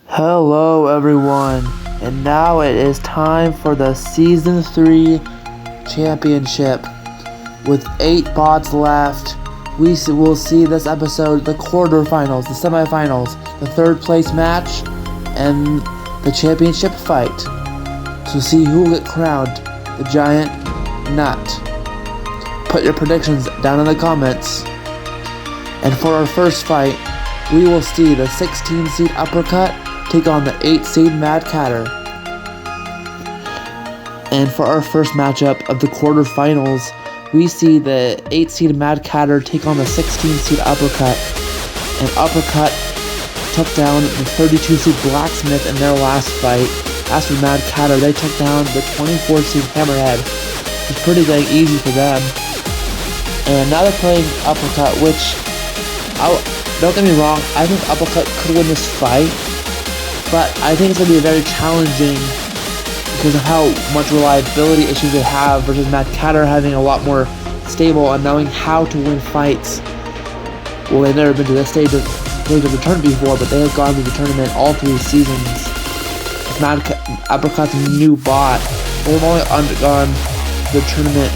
Hello everyone, and now it is time for the Season 3 Championship. With 8 bots left, we will see this episode, the quarterfinals, the semifinals, the third place match, and the championship fight. To see who will get crowned the giant nut. Put your predictions down in the comments. And for our first fight, we will see the 16 seed Uppercut take on the 8 seed MadCatter. And for our first matchup of the quarterfinals, we see the 8 seed MadCatter take on the 16 seed Uppercut. And Uppercut took down the 32 seed Blacksmith in their last fight. As for MadCatter, they took down the 24 seed Hammerhead. It's pretty dang easy for them. And now they're playing Uppercut, which, don't get me wrong, I think Uppercut could win this fight. But I think it's going to be very challenging because of how much reliability issues they have versus MadCatter having a lot more stable and knowing how to win fights. Well, they've never been to this stage of the tournament before, but they have gone to the tournament all 3 seasons. Uppercut's new bot, they've only undergone the tournament,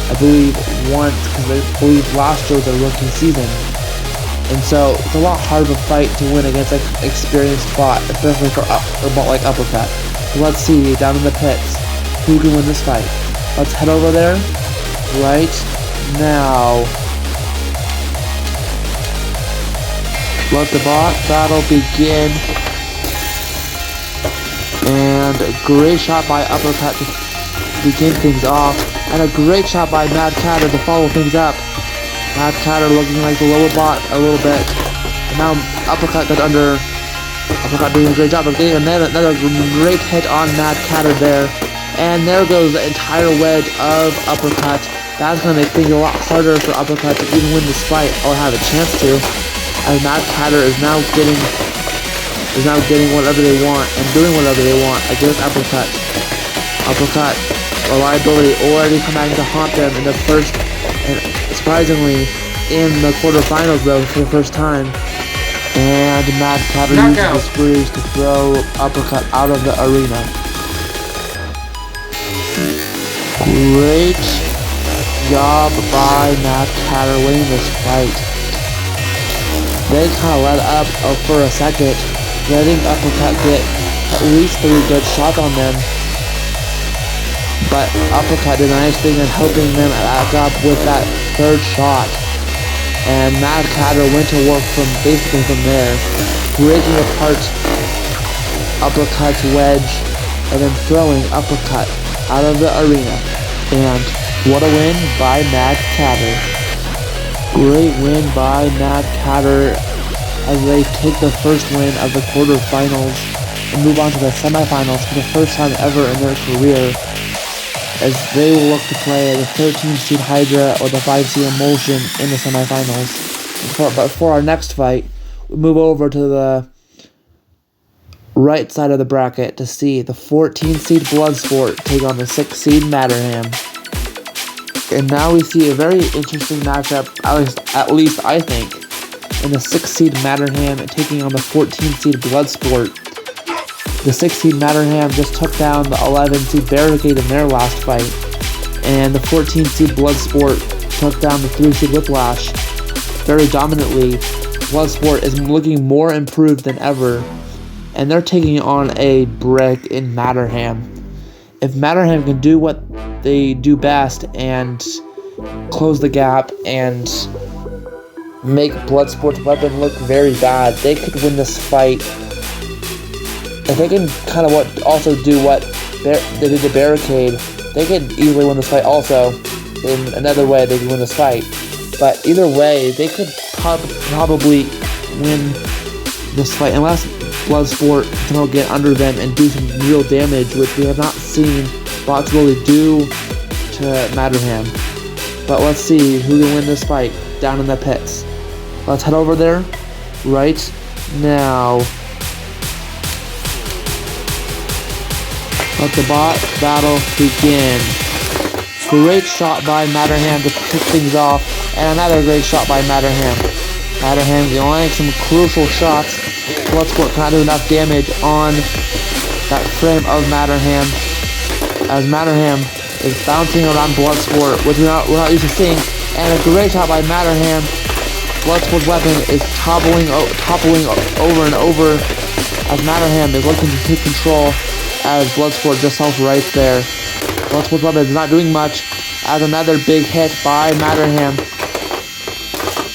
I believe, once, because I believe last year was their rookie season. And so it's a lot harder to fight to win against an experienced bot, especially for a bot like Uppercut. So let's see, down in the pits, who can win this fight. Let's head over there right now. Let the bot battle begin. And a great shot by Uppercut to begin things off. And a great shot by MadCatter to follow things up. MadCatter looking like the lower bot a little bit. And now Uppercut got under. Uppercut doing a great job of getting another great hit on MadCatter there. And there goes the entire wedge of Uppercut. That's going to make things a lot harder for Uppercut to even win this fight or have a chance to. As MadCatter is now getting whatever they want and doing whatever they want against Uppercut. Uppercut reliability already coming to haunt them in the first. And surprisingly, in the quarterfinals though, for the first time. And MadCatter uses the screws to throw Uppercut out of the arena. Great job by MadCatter winning this fight. They kind of let up for a second, letting Uppercut get at least 3 good shots on them. But Uppercut did a nice thing in helping them back up with that 3rd shot. And MadCatter went to work from there, breaking apart Uppercut's wedge and then throwing Uppercut out of the arena. And what a win by MadCatter. Great win by MadCatter as they take the first win of the quarterfinals and move on to the semifinals for the first time ever in their career, as they will look to play the 13 seed Hydra or the 5 seed Emulsion in the semifinals. But for our next fight, we move over to the right side of the bracket to see the 14 seed Bloodsport take on the 6 seed Mannerheim. And now we see a very interesting matchup, at least I think, in the 6 seed Mannerheim taking on the 14 seed Bloodsport. The 6 seed Mannerheim just took down the 11 seed Barricade in their last fight. And the 14 seed Bloodsport took down the 3 seed Whiplash very dominantly. Bloodsport is looking more improved than ever. And they're taking on a brick in Mannerheim. If Mannerheim can do what they do best and close the gap and make Bloodsport's weapon look very bad, they could win this fight. If they can kind of also do what they did to Barricade, they could easily win this fight also. In another way, they could win this fight. But either way, they could probably win this fight unless Bloodsport can get under them and do some real damage, which we have not seen bots really do to Mannerheim. But let's see who can win this fight down in the pits. Let's head over there right now. Let the bot battle begin. Great shot by Mannerheim to kick things off, and another great shot by Mannerheim. Mannerheim landing some crucial shots Bloodsport cannot do enough damage on that frame of Mannerheim, as Mannerheim is bouncing around Bloodsport, which we're not used to seeing. And a great shot by Mannerheim. Bloodsport's weapon is toppling over and over as Mannerheim is looking to take control, as Bloodsport just self-rights there. Bloodsport's weapon is not doing much, as another big hit by Mannerheim.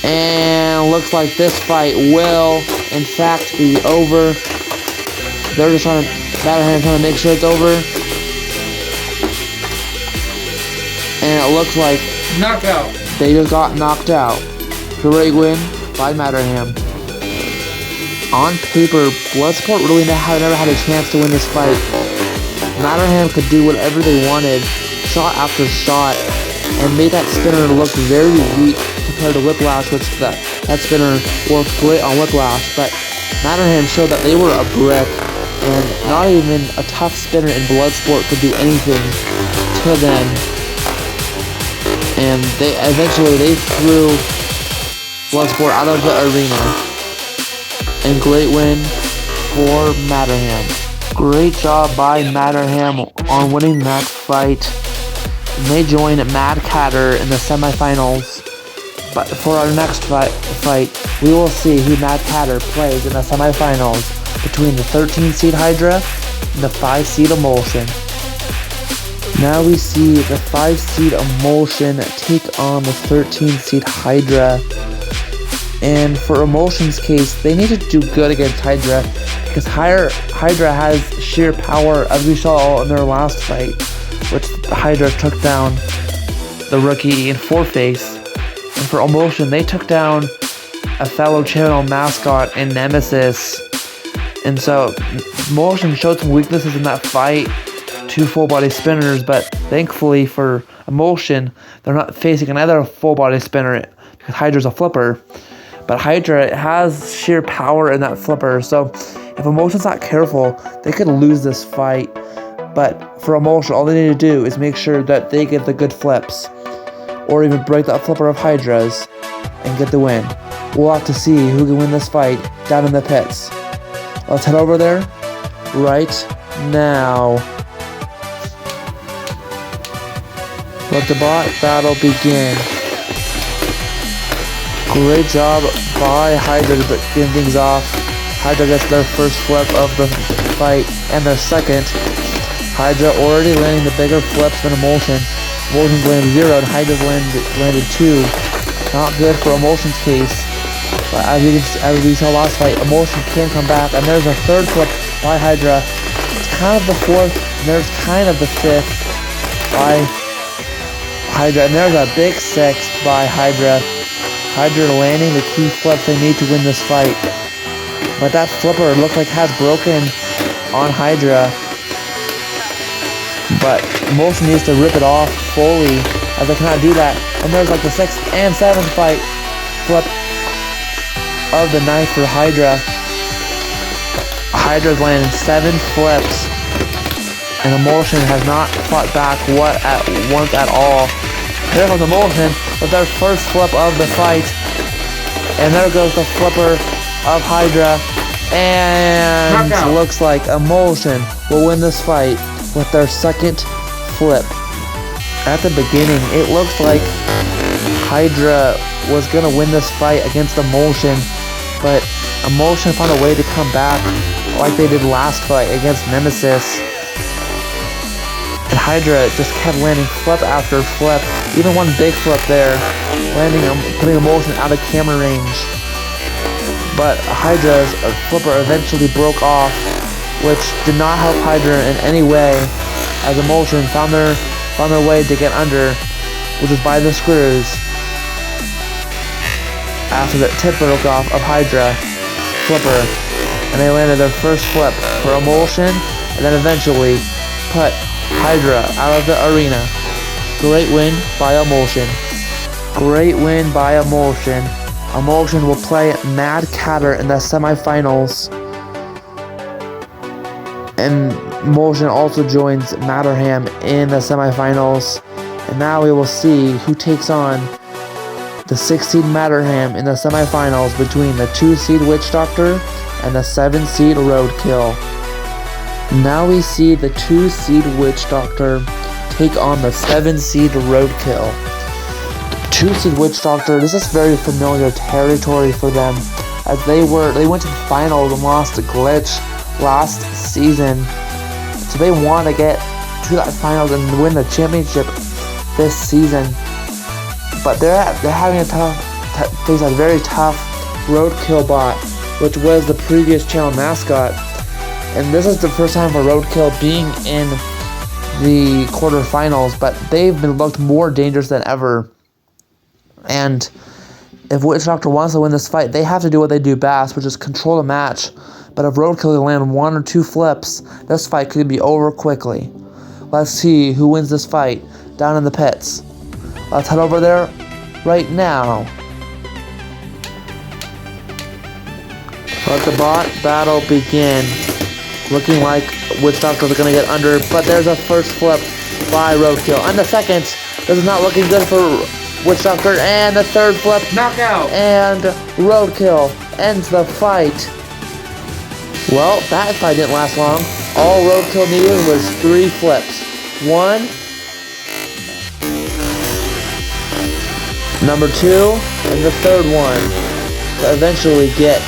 And looks like this fight will, in fact, be over. They're just Mannerheim trying to make sure it's over. And it looks like knockout. They just got knocked out. Great win by Mannerheim. On paper, Bloodsport really never had a chance to win this fight. Mannerheim could do whatever they wanted, shot after shot, and made that spinner look very weak compared to Whiplash, which that spinner worked great on Whiplash. But Mannerheim showed that they were a brick, and not even a tough spinner in Bloodsport could do anything to them. And they threw Bloodsport out of the arena. And great win for Mannerheim. Great job by Mannerheim on winning that fight. And they join MadCatter in the semifinals. But for our next fight, we will see who MadCatter plays in the semifinals between the 13-seed Hydra and the 5-seed Emulsion. Now we see the 5-seed Emulsion take on the 13-seed Hydra. And for Emulsion's case, they need to do good against Hydra, because Hydra has sheer power, as we saw in their last fight, which Hydra took down the rookie in Four-Face. And for Emulsion, they took down a fellow channel mascot in Nemesis. And so Emulsion showed some weaknesses in that fight, 2 full-body spinners, but thankfully for Emulsion, they're not facing another full-body spinner, because Hydra's a flipper. But Hydra has sheer power in that flipper, so if Emulsion's not careful, they could lose this fight. But for Emulsion, all they need to do is make sure that they get the good flips, or even break that flipper of Hydra's and get the win. We'll have to see who can win this fight down in the pits. Let's head over there right now. Let the bot battle begin. Great job by Hydra to begin things off. Hydra gets their first flip of the fight and their second. Hydra already landing the bigger flips than Emulsion. Emulsion's landed 0 and Hydra's landed 2. Not good for Emulsion's case. But as we saw last fight, Emulsion can come back, and there's a third flip by Hydra. It's kind of the fourth, and there's kind of the fifth by Hydra, and there's a big sixth by Hydra. Hydra landing the key flips they need to win this fight. But that flipper looked like has broken on Hydra. But Emulsion needs to rip it off fully, as they cannot do that. And there's like the 6th and 7th fight flip of the night for Hydra. Hydra's landed 7 flips, and Emulsion has not fought back once at all. Here comes Emulsion with their first flip of the fight. And there goes the flipper of Hydra. And looks like Emulsion will win this fight with their second flip. At the beginning, it looks like Hydra was going to win this fight against Emulsion. But Emulsion found a way to come back like they did last fight against Nemesis. And Hydra just kept landing flip after flip, even one big flip there, putting Emulsion out of camera range. But Hydra's flipper eventually broke off, which did not help Hydra in any way, as Emulsion found their way to get under, which was by the screws, after the tip broke off of Hydra flipper, and they landed their first flip for Emulsion, and then eventually put Hydra out of the arena. Great win by Emulsion. Great win by Emulsion. Emulsion will play MadCatter in the semifinals. And Emulsion also joins Mannerheim in the semifinals. And now we will see who takes on the 6-seed Mannerheim in the semifinals between the 2-seed Witch Doctor and the 7-seed Roadkill. Now we see the 2-seed Witch Doctor take on the 7-seed Roadkill. 2-seed Witch Doctor, this is very familiar territory for them, as they went to the finals and lost to Glitch last season. So they want to get to that finals and win the championship this season. But they're having face a very tough Roadkill bot, which was the previous channel mascot. And this is the first time for Roadkill being in the quarterfinals, but they've been looked more dangerous than ever. And if Witch Doctor wants to win this fight, they have to do what they do best, which is control the match. But if Roadkill can land 1 or 2 flips, this fight could be over quickly. Let's see who wins this fight down in the pits. Let's head over there right now. Let the bot battle begin. Looking like Witch Doctors are going to get under, but there's a first flip by Roadkill. And the second, this is not looking good for Witch Doctor, and the third flip. Knockout! And Roadkill ends the fight. Well, that fight didn't last long. All Roadkill needed was 3 flips. 1, number 2, and the third one to eventually get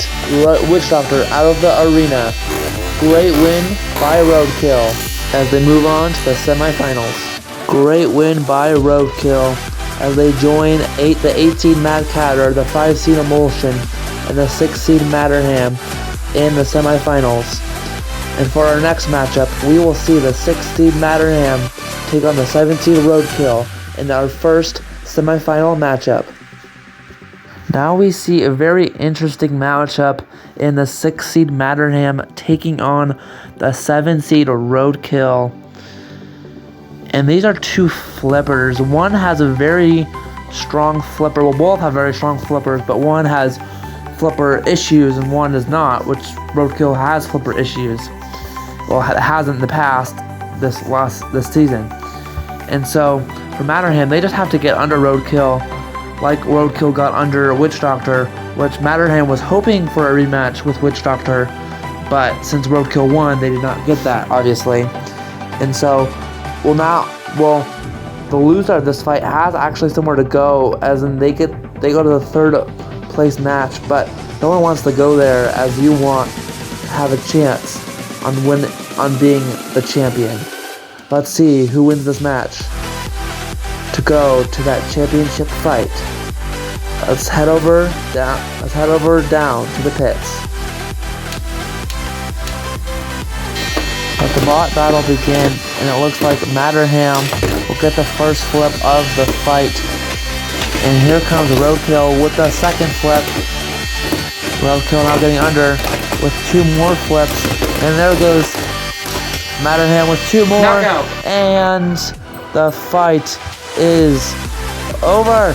Witch Doctor out of the arena. Great win by Roadkill as they move on to the semifinals. Great win by Roadkill as they join the 8-seed MadCatter, the 5-seed Emulsion, and the 6-seed Mannerheim in the semifinals. And for our next matchup, we will see the 6-seed Mannerheim take on the 7-seed Roadkill in our first semifinal matchup. Now we see a very interesting matchup in the 6-seed Mannerheim taking on the 7-seed Roadkill. And these are 2 flippers. One has a very strong flipper. Well, both have very strong flippers, but one has flipper issues and one does not, which Roadkill has flipper issues. Well, it hasn't in the past this season. And so for Mannerheim, they just have to get under Roadkill, like Roadkill got under Witch Doctor, which Mannerheim was hoping for a rematch with Witch Doctor, but since Roadkill won, they did not get that, obviously. And so, the loser of this fight has actually somewhere to go, as in they go to the 3rd place match, but no one wants to go there, as you want to have a chance on being the champion. Let's see who wins this match to go to that championship fight. Let's head over down to the pits. Let the bot battle begin, and it looks like Mannerheim will get the first flip of the fight. And here comes Roadkill with the second flip. Roadkill now getting under with 2 more flips, and there goes Mannerheim with 2 more. Knockout. And the fight is over.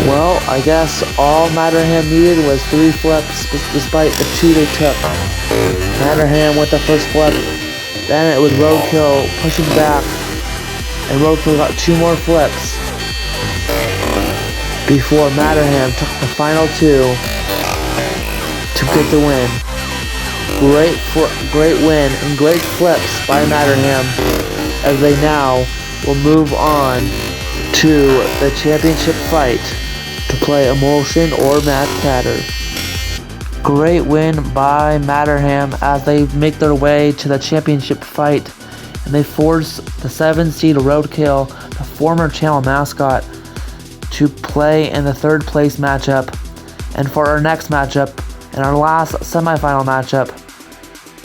Well, I guess all Mannerheim needed was 3 flips, despite the 2 they took. Mannerheim with the first flip, then it was Roadkill pushing back, and Roadkill got 2 more flips before Mannerheim took the final 2 to get the win. Great win and great flips by Mannerheim, as they now will move on to the championship fight to play Emulsion or MadCatter. Great win by Mannerheim as they make their way to the championship fight, and they force the 7-seed Roadkill, the former channel mascot, to play in the 3rd place matchup. And for our next matchup, and our last semifinal matchup,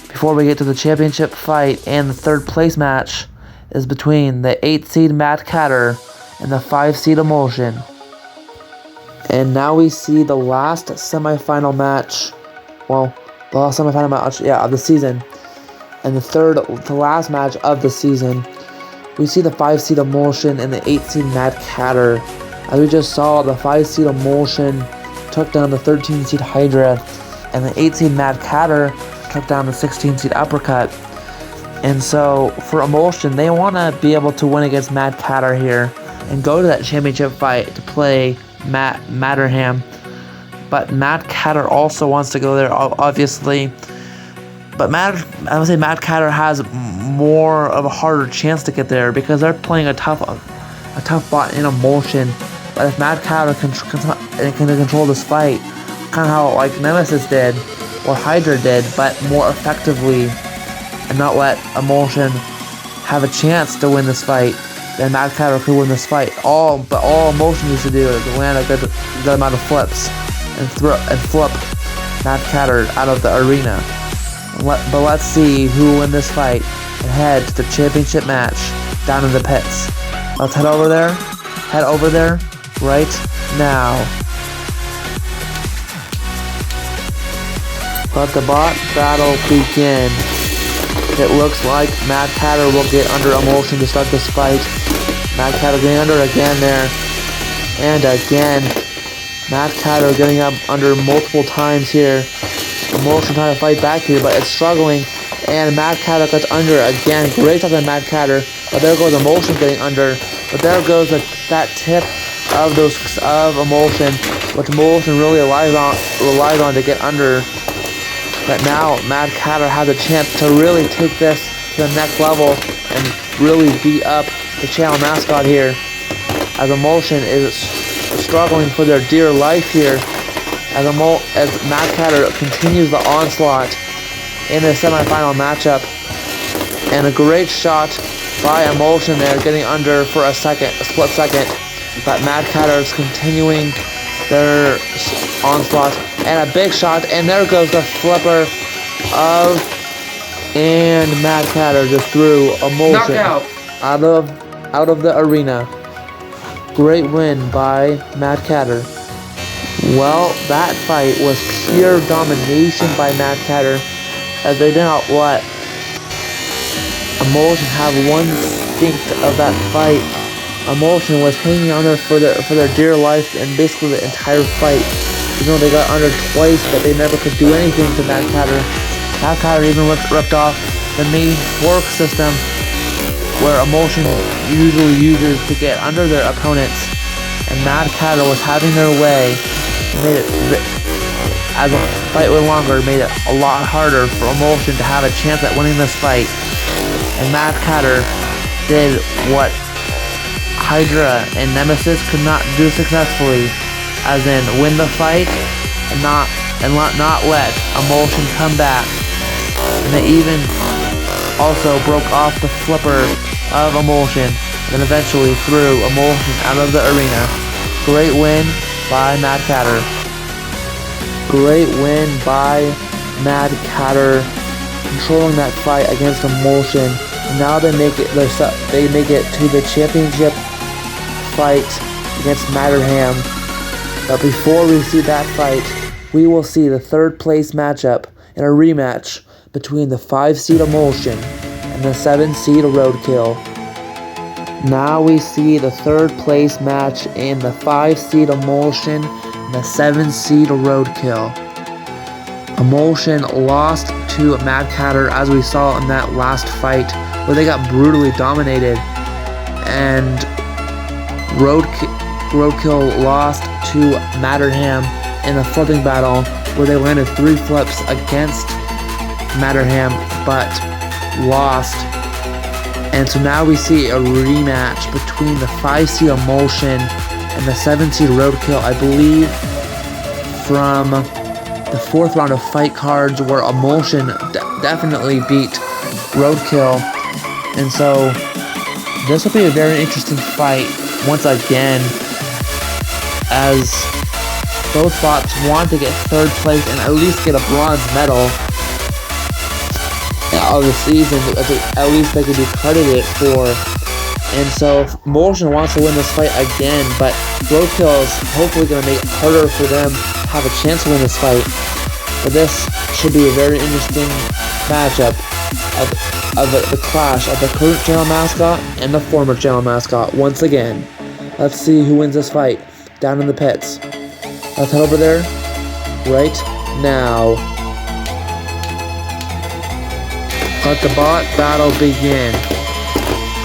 before we get to the championship fight and the 3rd place match, is between the 8-seed MadCatter and the 5-seed Emulsion. And now we see the last semifinal match, of the season, and the third to last match of the season. We see the 5-seed Emulsion and the 8-seed MadCatter. As we just saw, the 5-seed Emulsion took down the 13-seed Hydra, and the 8-seed MadCatter took down the 16-seed Uppercut. And so for Emulsion, they want to be able to win against MadCatter here and go to that championship fight to play Mannerheim. but MadCatter also wants to go there, obviously. But I would say MadCatter has more of a harder chance to get there because they're playing a tough bot in Emulsion. But if MadCatter can control this fight, kind of how like Nemesis did or Hydra did, but more effectively, and not let Emulsion have a chance to win this fight, then MadCatter could win this fight. But all Emulsion needs to do is land a good amount of flips and flip MadCatter out of the arena. But let's see who will win this fight and head to the championship match down in the pits. Let's head over there. Head over there right now. Let the bot battle begin. It looks like MadCatter will get under Emulsion to start this fight. MadCatter getting under again there. And again. MadCatter getting up under multiple times here. Emulsion trying to fight back here, but it's struggling. And MadCatter gets under again. Great shot by MadCatter. But there goes Emulsion getting under. But there goes that tip of Emulsion, which Emulsion really relies on to get under. But now MadCatter has a chance to really take this to the next level and really beat up the channel mascot here, as Emulsion is struggling for their dear life here, as MadCatter continues the onslaught in the semifinal matchup. And a great shot by Emulsion there, getting under for a split second. But MadCatter is continuing their onslaught, and a big shot, and there goes the flipper and MadCatter just threw Emulsion out of the arena. Great win by MadCatter. Well, that fight was pure domination by MadCatter, as they did not let Emulsion have one stink of that fight. Emulsion was hanging on there for their dear life and basically the entire fight. Even though they got under twice, but they never could do anything to MadCatter. MadCatter even ripped off the main fork system, where Emulsion usually uses to get under their opponents. And MadCatter was having their way, and made it, as the fight went longer, made it a lot harder for Emulsion to have a chance at winning this fight. And MadCatter did what Hydra and Nemesis could not do successfully, as in win the fight and not let Emulsion come back. And they even also broke off the flipper of Emulsion, and then eventually threw Emulsion out of the arena. Great win by MadCatter. Great win by MadCatter, controlling that fight against Emulsion. Now they make it to the championship fight against Mannerheim. But before we see that fight, we will see the third place matchup in a rematch between the 5-seed Emulsion and the 7-seed Roadkill. Now we see the third place match in the 5-seed Emulsion and the 7-seed Roadkill. Emulsion lost to MadCatter, as we saw in that last fight, where they got brutally dominated, and Roadkill lost to Mannerheim in a flipping battle, where they landed 3 flips against Mannerheim, but lost. And so now we see a rematch between the 5-seed Emulsion and the 7-seed Roadkill, I believe from the 4th round of fight cards, where Emulsion definitely beat Roadkill. And so this will be a very interesting fight once again, as both bots want to get 3rd place and at least get a bronze medal of the season, at least they could be credited for. And so Emulsion wants to win this fight again, but Roadkill is hopefully going to make it harder for them to have a chance to win this fight. But this should be a very interesting matchup of the clash of the current channel mascot and the former channel mascot once again. Let's see who wins this fight down in the pits. Let's head over there right now. Let the bot battle begin.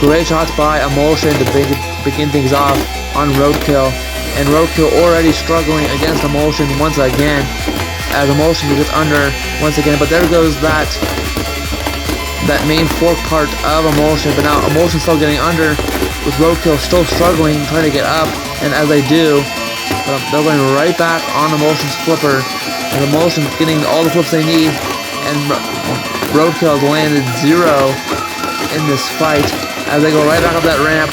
Great shots by Emulsion to begin things off on Roadkill. and Roadkill already struggling against Emulsion once again, as Emulsion gets under once again. But there goes that main fork part of Emulsion, but now Emulsion's still getting under, with Roadkill still struggling, trying to get up, and as they do, they're going right back on Emulsion's flipper, and Emulsion's getting all the flips they need, and Roadkill has landed 0 in this fight, as they go right back up that ramp,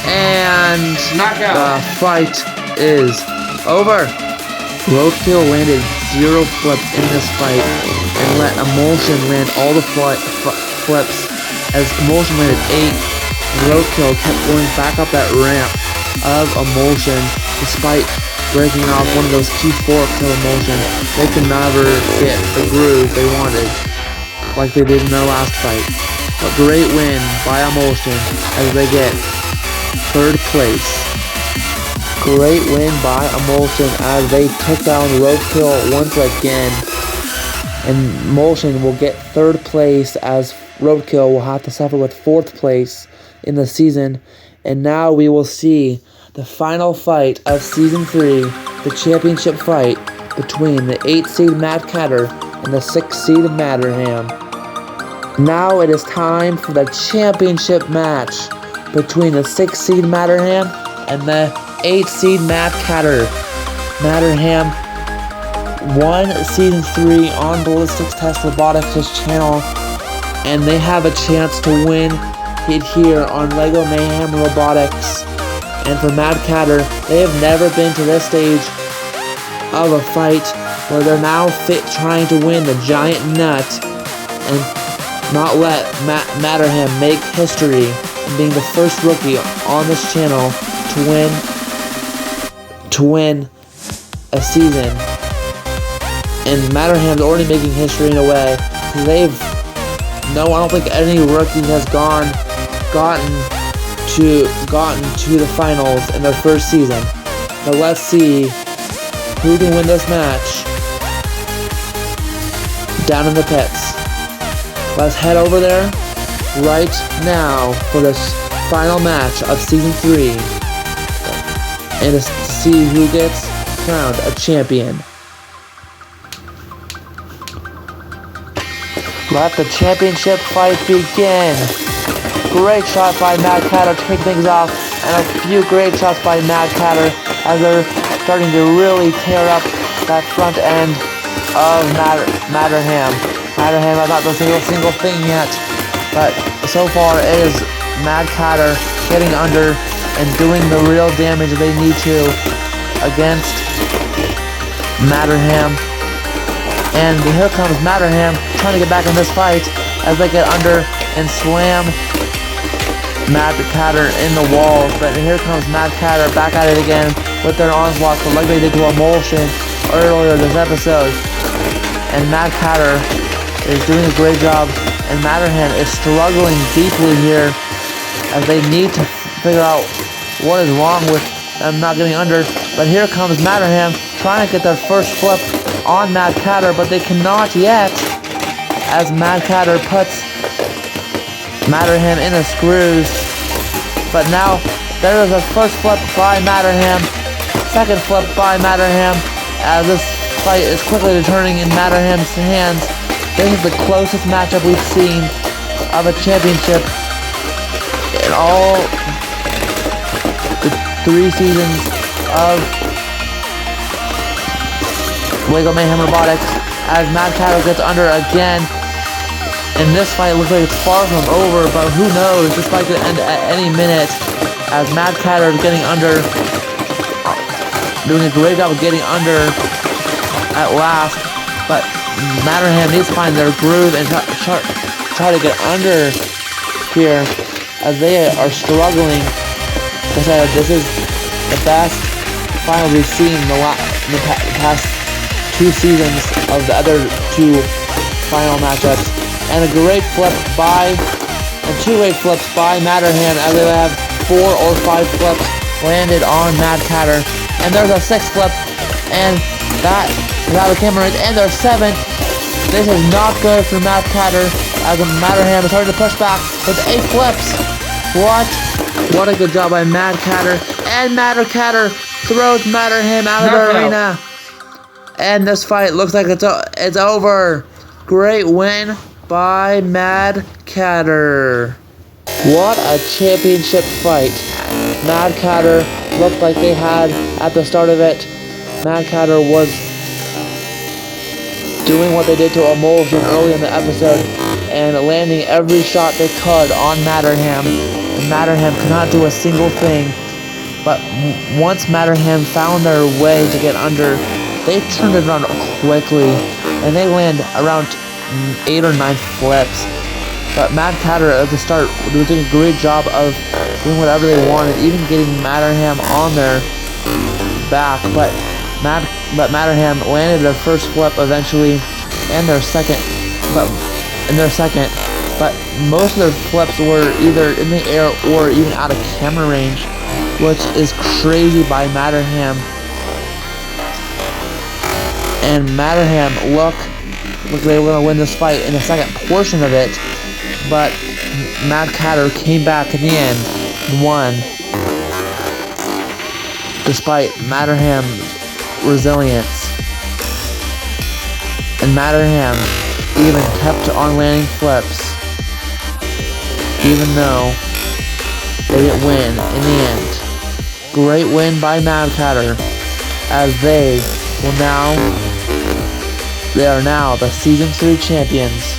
and the fight is over. Roadkill landed 0 flips in this fight, and let Emulsion land all the flips, as Emulsion landed 8, and Roadkill kept going back up that ramp of Emulsion, despite breaking off one of those key forks of Emulsion. They could never get the groove they wanted, like they did in their last fight. But great win by Emulsion, as they get 3rd place. Great win by Emulsion, as they took down Roadkill once again. And Emulsion will get 3rd place, as Roadkill will have to suffer with 4th place in the season. And now we will see the final fight of Season 3, the championship fight between the 8th seed MadCatter and the 6th seed Mannerheim. Now it is time for the championship match between the 6th seed Mannerheim and the 8th seed MadCatter. Mannerheim won Season 3 on Ballistics Test Robotics' channel, and they have a chance to win it here on LEGO Mayhem Robotics. And for MadCatter, they have never been to this stage of a fight where they're now trying to win the giant nut and not let Mannerheim make history and being the first rookie on this channel to win a season. And Mannerheim's already making history in a way. I don't think any rookie has gotten to the finals in their first season. But let's see who can win this match down in the pits. Let's head over there right now for this final match of Season 3, and to see who gets crowned a champion. Let the championship fight begin. Great shot by MadCatter to kick things off, and a few great shots by MadCatter as they're starting to really tear up that front end of Mannerheim. Mannerheim has not done a single thing yet, but so far it is MadCatter getting under and doing the real damage they need to against Mannerheim. And here comes Mannerheim trying to get back in this fight as they get under and slam MadCatter in the walls. But here comes MadCatter back at it again with their onslaught, like they did to Emulsion earlier this episode. And MadCatter is doing a great job, and Mannerheim is struggling deeply here as they need to figure out what is wrong with them not getting under. But here comes Mannerheim trying to get their first flip on MadCatter, but they cannot yet, as MadCatter puts Mannerheim in the screws. But now there is a first flip by Mannerheim, second flip by Mannerheim, as this fight is quickly turning in Mannerheim's hands. This is the closest matchup we've seen of a championship in all the 3 seasons of LEGO Mayhem Robotics, as MadCatter gets under again. And this fight looks like it's far from over, but who knows, this fight could end at any minute, as MadCatter is getting under, doing a great job of getting under at last. But Mannerheim needs to find their groove and try to get under here, as they are struggling. This is the best final we've seen in the past 2 seasons of the other 2 final matchups. And a great flip and 2 great flips by Mannerheim, as they have 4 or 5 flips landed on MadCatter. And there's a 6th flip, and that is out of the camera range, and there's 7. This is not good for MadCatter, as Mannerheim is starting to push back with 8 flips. What a good job by MadCatter, And MadCatter throws Mannerheim out of the arena. And this fight looks like it's over. Great win by MadCatter. What a championship fight. MadCatter looked like they had at the start of it. MadCatter was doing what they did to Emulsion early in the episode and landing every shot they could on Mannerheim. And Mannerheim could not do a single thing. But once Mannerheim found their way to get under, they turned it around quickly, and they land around 8 or 9 flips. But MadCatter at the start was doing a great job of doing whatever they wanted, even getting Mannerheim on their back. But Mannerheim landed their first flip eventually, and their second. But most of their flips were either in the air or even out of camera range, which is crazy by Mannerheim. And Mannerheim looked like they were going to win this fight in the second portion of it, but MadCatter came back in the end and won, despite Mannerheim's resilience. And Mannerheim even kept on landing flips, even though they didn't win in the end. Great win by MadCatter, as they are now the Season 3 champions,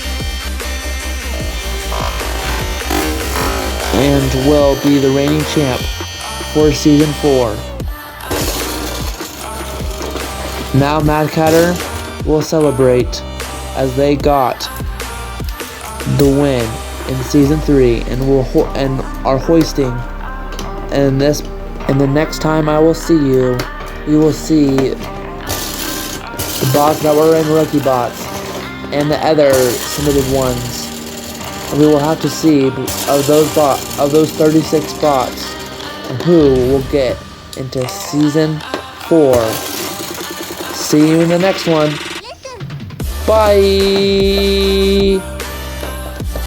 and will be the reigning champ for Season 4. Now MadCatter will celebrate as they got the win in Season 3 and are hoisting. And the next time I will see you, we will see the bots that were in Rookie Bots and the other submitted ones. And we will have to see of those 36 bots who will get into Season 4. See you in the next one. Bye!